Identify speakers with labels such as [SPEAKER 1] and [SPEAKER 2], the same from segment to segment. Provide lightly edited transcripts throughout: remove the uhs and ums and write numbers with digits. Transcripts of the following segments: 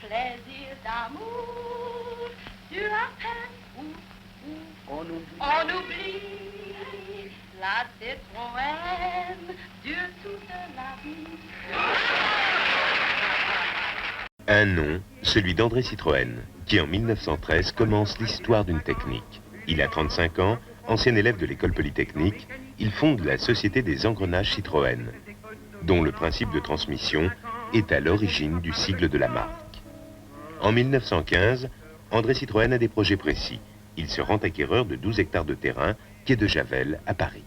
[SPEAKER 1] plaisir d'amour, du à peine on oublie la Citroën dure toute la vie.
[SPEAKER 2] Un nom, celui d'André Citroën, qui en 1913 commence l'histoire d'une technique. Il a 35 ans, ancien élève de l'école polytechnique, il fonde la Société des engrenages Citroën, dont le principe de transmission est à l'origine du sigle de la marque. En 1915, André Citroën a des projets précis. Il se rend acquéreur de 12 hectares de terrain, quai de Javel, à Paris.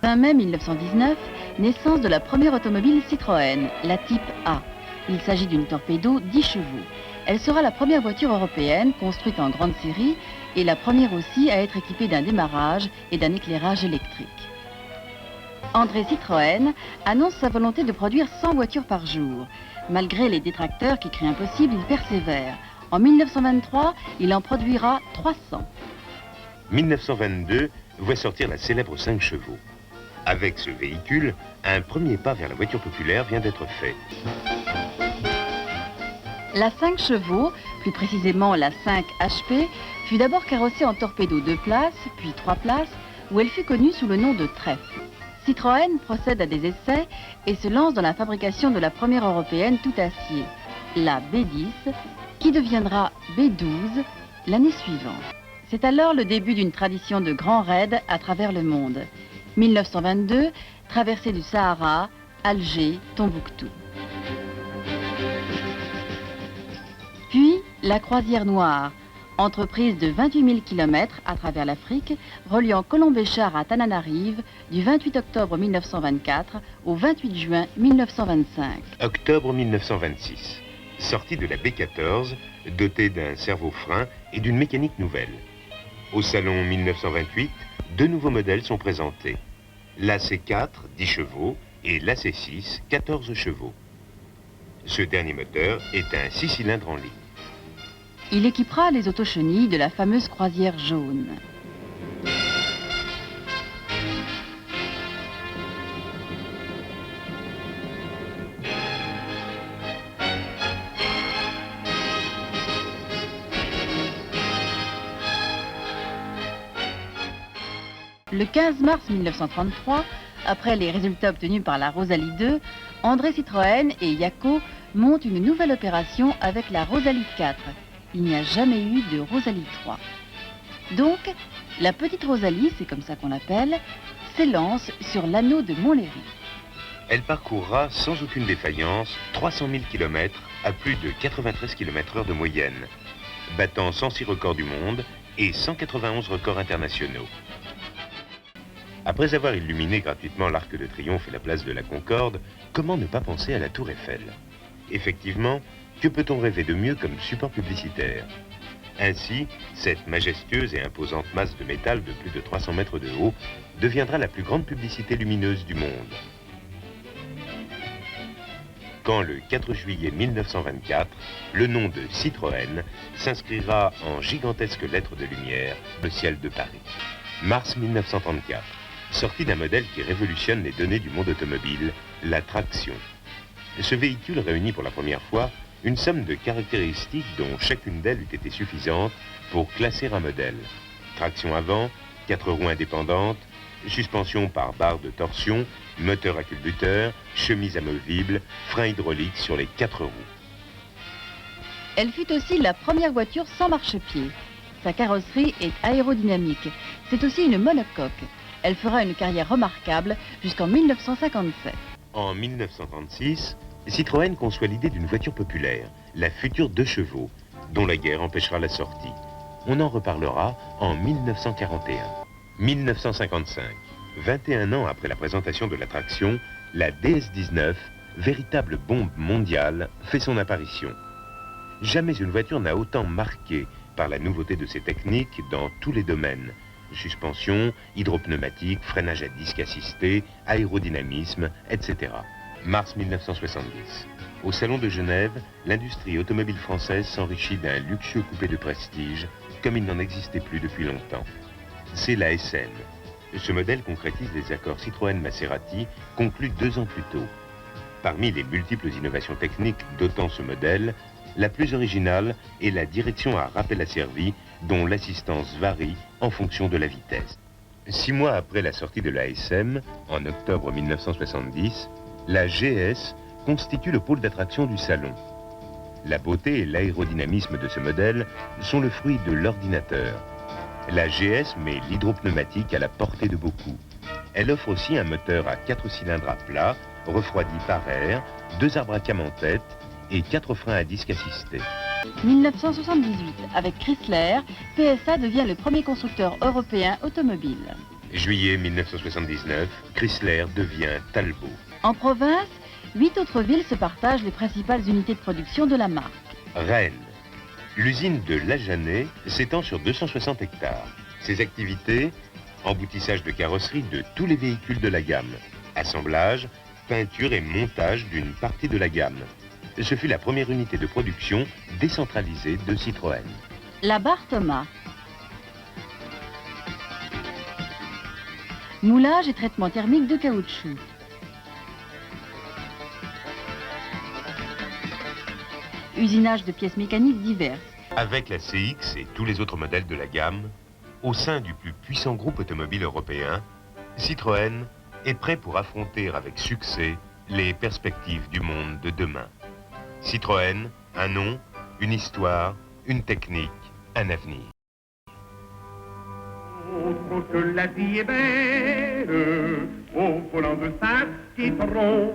[SPEAKER 3] 20 mai 1919, naissance de la première automobile Citroën, la Type A. Il s'agit d'une torpedo 10 chevaux. Elle sera la première voiture européenne construite en grande série et la première aussi à être équipée d'un démarrage et d'un éclairage électrique. André Citroën annonce sa volonté de produire 100 voitures par jour. Malgré les détracteurs qui crient impossible, il persévère. En 1923, il en produira 300.
[SPEAKER 2] 1922 voit sortir la célèbre 5 chevaux. Avec ce véhicule, un premier pas vers la voiture populaire vient d'être fait.
[SPEAKER 3] La 5 chevaux, plus précisément la 5 HP, fut d'abord carrossée en torpedo 2 places, puis 3 places, où elle fut connue sous le nom de Trèfle. Citroën procède à des essais et se lance dans la fabrication de la première européenne tout acier, la B10, qui deviendra B12 l'année suivante. C'est alors le début d'une tradition de grands raids à travers le monde. 1922, traversée du Sahara, Alger, Tombouctou. Puis, la Croisière Noire, entreprise de 28 000 km à travers l'Afrique, reliant Colombéchar à Tananarive du 28 octobre 1924 au 28 juin 1925.
[SPEAKER 2] Octobre 1926. Sortie de la B14, dotée d'un cerveau-frein et d'une mécanique nouvelle. Au salon 1928, 2 nouveaux modèles sont présentés. L'AC4, 10 chevaux, et l'AC6, 14 chevaux. Ce dernier moteur est un 6 cylindres en ligne.
[SPEAKER 3] Il équipera les autochenilles de la fameuse croisière jaune. Le 15 mars 1933, après les résultats obtenus par la Rosalie 2, André Citroën et Iacco montent une nouvelle opération avec la Rosalie 4. Il n'y a jamais eu de Rosalie 3. Donc, la petite Rosalie, c'est comme ça qu'on l'appelle, s'élance sur l'anneau de Montlhéry.
[SPEAKER 2] Elle parcourra sans aucune défaillance 300 000 km à plus de 93 km/h de moyenne, battant 106 records du monde et 191 records internationaux. Après avoir illuminé gratuitement l'Arc de Triomphe et la place de la Concorde, comment ne pas penser à la Tour Eiffel? Effectivement, que peut-on rêver de mieux comme support publicitaire? Ainsi, cette majestueuse et imposante masse de métal de plus de 300 mètres de haut deviendra la plus grande publicité lumineuse du monde. Quand le 4 juillet 1924, le nom de Citroën s'inscrira en gigantesques lettres de lumière le ciel de Paris. Mars 1934, sortie d'un modèle qui révolutionne les données du monde automobile, la traction. Ce véhicule réunit pour la première fois une somme de caractéristiques dont chacune d'elles eût été suffisante pour classer un modèle. Traction avant, 4 roues indépendantes, suspension par barre de torsion, moteur à culbuteur, chemise amovible, frein hydraulique sur les 4 roues.
[SPEAKER 3] Elle fut aussi la première voiture sans marchepied. Sa carrosserie est aérodynamique. C'est aussi une monocoque. Elle fera une carrière remarquable jusqu'en 1957.
[SPEAKER 2] En 1936, Citroën conçoit l'idée d'une voiture populaire, la future 2 chevaux, dont la guerre empêchera la sortie. On en reparlera en 1941. 1955, 21 ans après la présentation de la traction, la DS-19, véritable bombe mondiale, fait son apparition. Jamais une voiture n'a autant marqué par la nouveauté de ses techniques dans tous les domaines. Suspension, hydropneumatique, freinage à disque assisté, aérodynamisme, etc. Mars 1970. Au Salon de Genève, l'industrie automobile française s'enrichit d'un luxueux coupé de prestige, comme il n'en existait plus depuis longtemps. C'est la SN. Ce modèle concrétise les accords Citroën-Maserati conclus 2 ans plus tôt. Parmi les multiples innovations techniques dotant ce modèle, la plus originale est la direction à rappel asservi, dont l'assistance varie en fonction de la vitesse. 6 mois après la sortie de l'ASM, en octobre 1970, la GS constitue le pôle d'attraction du salon. La beauté et l'aérodynamisme de ce modèle sont le fruit de l'ordinateur. La GS met l'hydropneumatique à la portée de beaucoup. Elle offre aussi un moteur à 4 cylindres à plat, refroidi par air, 2 arbres à cam en tête et 4 freins à disque assistés.
[SPEAKER 3] 1978, avec Chrysler, PSA devient le premier constructeur européen automobile.
[SPEAKER 2] Juillet 1979, Chrysler devient Talbot.
[SPEAKER 3] En province, 8 autres villes se partagent les principales unités de production de la marque.
[SPEAKER 2] Rennes. L'usine de Lajanais s'étend sur 260 hectares. Ses activités, emboutissage de carrosserie de tous les véhicules de la gamme, assemblage, peinture et montage d'une partie de la gamme. Ce fut la première unité de production décentralisée de Citroën.
[SPEAKER 3] La barre Thomas. Moulage et traitement thermique de caoutchouc. Usinage de pièces mécaniques diverses.
[SPEAKER 2] Avec la CX et tous les autres modèles de la gamme, au sein du plus puissant groupe automobile européen, Citroën est prêt pour affronter avec succès les perspectives du monde de demain. Citroën, un nom, une histoire, une technique, un avenir.
[SPEAKER 4] Autre que la vie est belle, au volant de Saint-Citron.